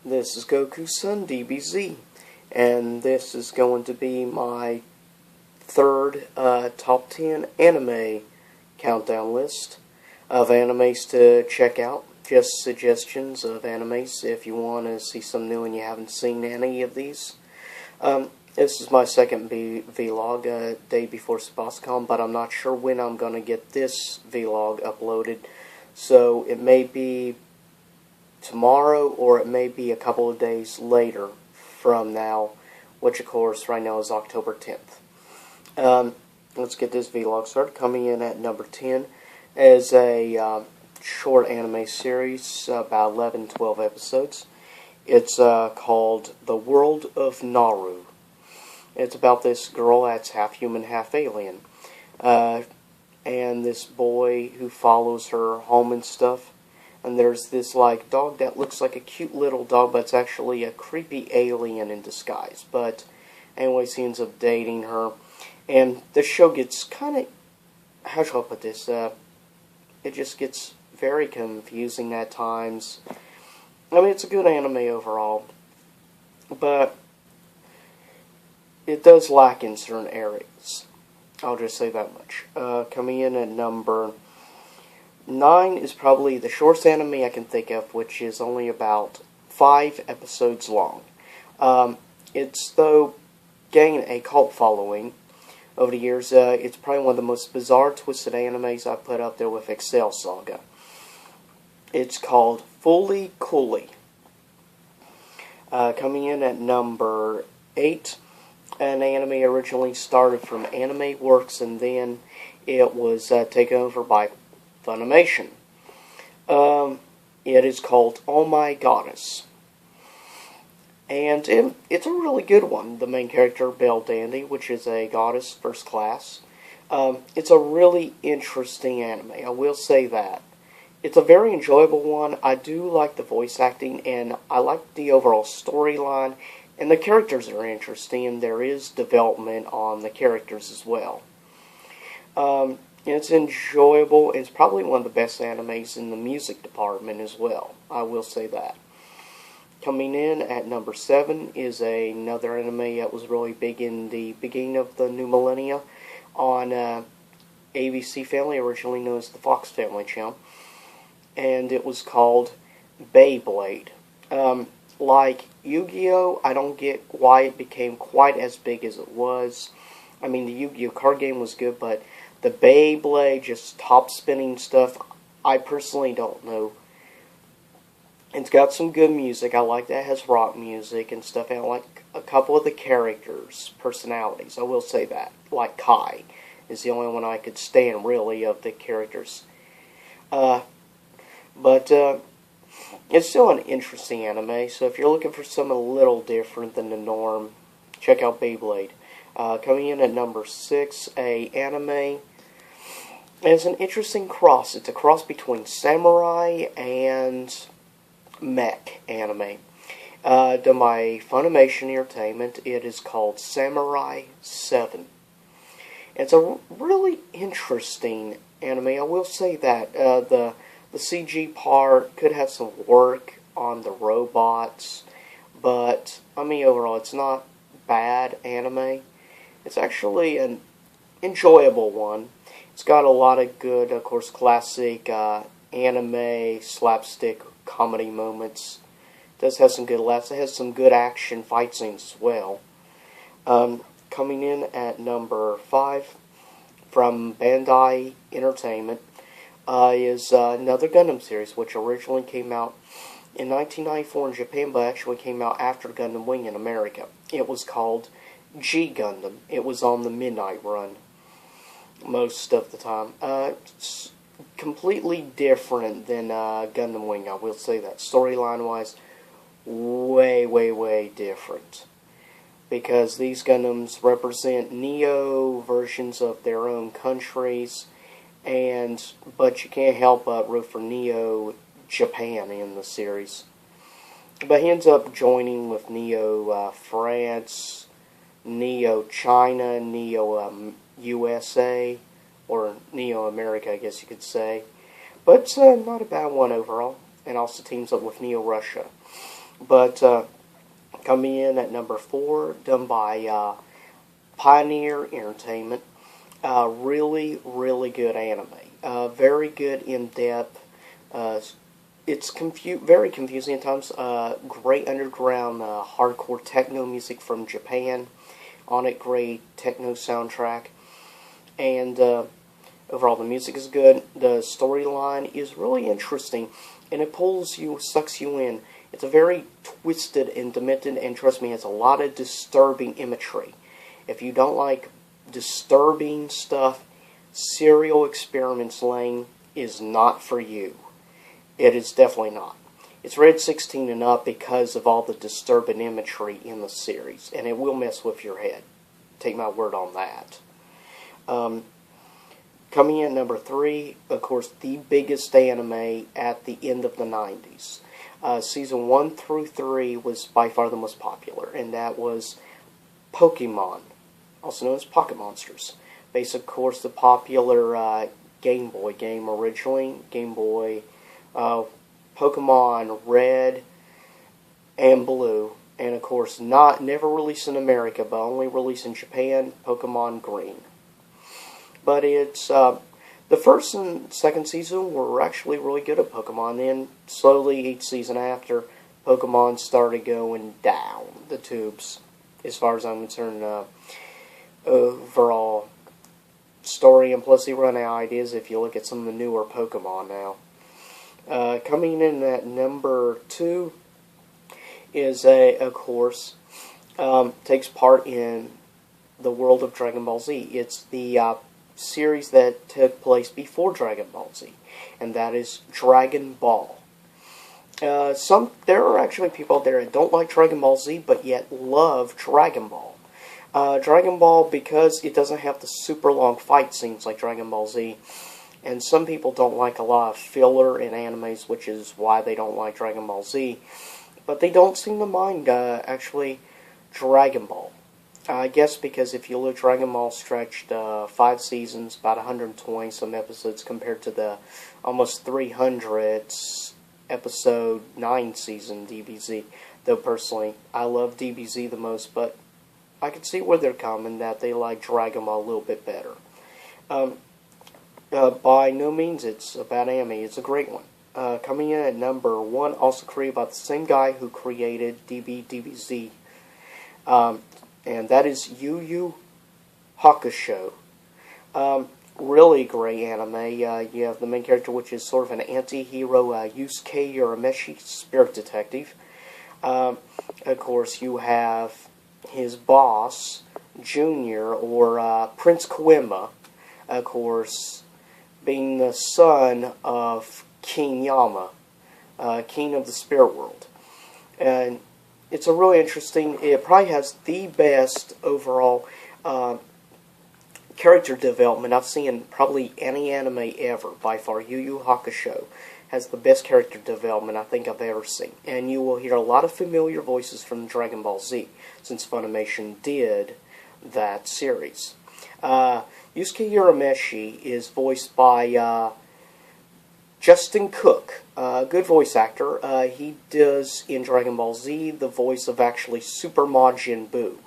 This is Goku-san DBZ, and this is going to be my third top 10 anime countdown list of animes to check out. Just suggestions of animes if you want to see some new and you haven't seen any of these. This is my second vlog, day before Sabascom, but I'm not sure when I'm going to get this vlog uploaded, so it may be tomorrow or it may be a couple of days later from now, which of course right now is October 10th. Let's get this vlog started. Coming in at number 10 is a short anime series, about 11-12 episodes. It's called The World of Naru. It's about this girl that's half human, half alien, and this boy who follows her home and stuff. And there's this like dog that looks like a cute little dog, but it's actually a creepy alien in disguise. But anyways, he ends up dating her, and the show gets kind of, how shall I put this? It just gets very confusing at times. I mean, it's a good anime overall, but it does lack in certain areas. I'll just say that much. Coming in at number 9 is probably the shortest anime I can think of, which is only about 5 episodes long. It's, though, gained a cult following over the years. It's probably one of the most bizarre, twisted animes I've put up there with Excel Saga. It's called Fully Cooley. Coming in at number 8, an anime originally started from Anime Works, and then it was taken over by Funimation. It is called Oh My Goddess. And it's a really good one. The main character, Belle Dandy, which is a goddess first class. It's a really interesting anime, I will say that. It's a very enjoyable one. I do like the voice acting, and I like the overall storyline. And the characters are interesting, and there is development on the characters as well. It's enjoyable. It's probably one of the best animes in the music department as well. I will say that. Coming in at number 7 is another anime that was really big in the beginning of the new millennia on ABC Family, originally known as the Fox Family Channel. And it was called Beyblade. Like Yu-Gi-Oh!, I don't get why it became quite as big as it was. I mean, the Yu-Gi-Oh! Card game was good, but the Beyblade, just top-spinning stuff, I personally don't know. It's got some good music. I like that it has rock music and stuff, and I like a couple of the characters' personalities. I will say that. Like Kai is the only one I could stand, really, of the characters. But it's still an interesting anime, so if you're looking for something a little different than the norm, check out Beyblade. Coming in at number 6, a anime. It's an interesting cross. It's a cross between samurai and mech anime. Done by Funimation Entertainment. It is called Samurai 7. It's a really interesting anime. I will say that the CG part could have some work on the robots, but I mean overall it's not bad anime. It's actually an enjoyable one. It's got a lot of good, of course, classic anime slapstick comedy moments. It does have some good laughs. It has some good action fight scenes as well. Coming in at number 5 from Bandai Entertainment is another Gundam series, which originally came out in 1994 in Japan, but actually came out after Gundam Wing in America. It was called G Gundam. It was on the Midnight Run most of the time. It's completely different than Gundam Wing, I will say that. Storyline-wise, way different. Because these Gundams represent Neo versions of their own countries, but you can't help but root for Neo Japan in the series. But he ends up joining with Neo France, Neo China, Neo USA, or Neo America, I guess you could say. But not a bad one overall. And also teams up with Neo Russia. But coming in at number 4, done by Pioneer Entertainment. Really, really good anime. Very good, in-depth. It's very confusing at times. Great underground hardcore techno music from Japan. On it, great techno soundtrack. And overall, the music is good. The storyline is really interesting. And it sucks you in. It's a very twisted and demented, and trust me, it has a lot of disturbing imagery. If you don't like disturbing stuff, Serial Experiments Lane is not for you. It is definitely not. It's rated 16 and up because of all the disturbing imagery in the series, and it will mess with your head. Take my word on that. Coming in at number 3, of course, the biggest anime at the end of the 90s. Season 1 through 3 was by far the most popular, and that was Pokemon, also known as Pocket Monsters. Based, of course, the popular Game Boy game originally. Game Boy, Pokemon Red and Blue, and of course never released in America, but only released in Japan, Pokemon Green. But it's the first and second season were actually really good at Pokemon. Then slowly each season after, Pokemon started going down the tubes, as far as I'm concerned. Overall story, and plus they run out of ideas if you look at some of the newer Pokemon now. Coming in at number 2 is of course, takes part in the world of Dragon Ball Z. It's the series that took place before Dragon Ball Z, and that is Dragon Ball. There are actually people out there that don't like Dragon Ball Z, but yet love Dragon Ball. Dragon Ball, because it doesn't have the super long fight scenes like Dragon Ball Z, and some people don't like a lot of filler in animes, which is why they don't like Dragon Ball Z, but they don't seem to mind, actually, Dragon Ball. I guess because if you look, Dragon Ball stretched 5 seasons, about 120 some episodes, compared to the almost 300 episode 9 season DBZ. Though personally, I love DBZ the most, but I can see where they're coming, that they like Dragon Ball a little bit better. By no means it's a bad anime, it's a great one. Coming in at number 1, also created by the same guy who created DBZ. And that is Yu Yu Hakusho. Really great anime. You have the main character, which is sort of an anti-hero, Yusuke Urameshi, spirit detective. Of course, you have his boss, Junior, or Prince Koima, of course, being the son of King Yama, king of the spirit world. And it's a really interesting, it probably has the best overall character development I've seen in probably any anime ever, by far. Yu Yu Hakusho has the best character development I think I've ever seen. And you will hear a lot of familiar voices from Dragon Ball Z, since Funimation did that series. Yusuke Urameshi is voiced by Justin Cook, good voice actor. He does, in Dragon Ball Z, the voice of actually Super Majin Buu,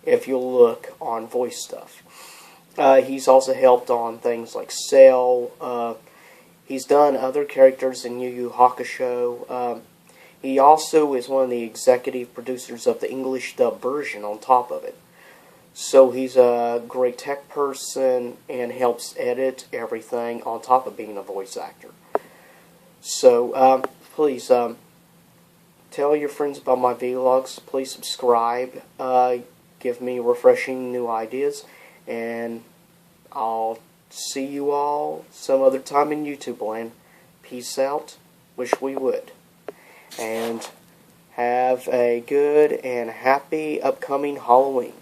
if you look on voice stuff. He's also helped on things like Cell. He's done other characters in Yu Yu Hakusho. He also is one of the executive producers of the English dub version on top of it. So he's a great tech person and helps edit everything on top of being a voice actor. So please tell your friends about my vlogs. Please subscribe. Give me refreshing new ideas. And I'll see you all some other time in YouTube land. Peace out. Wish we would. And have a good and happy upcoming Halloween.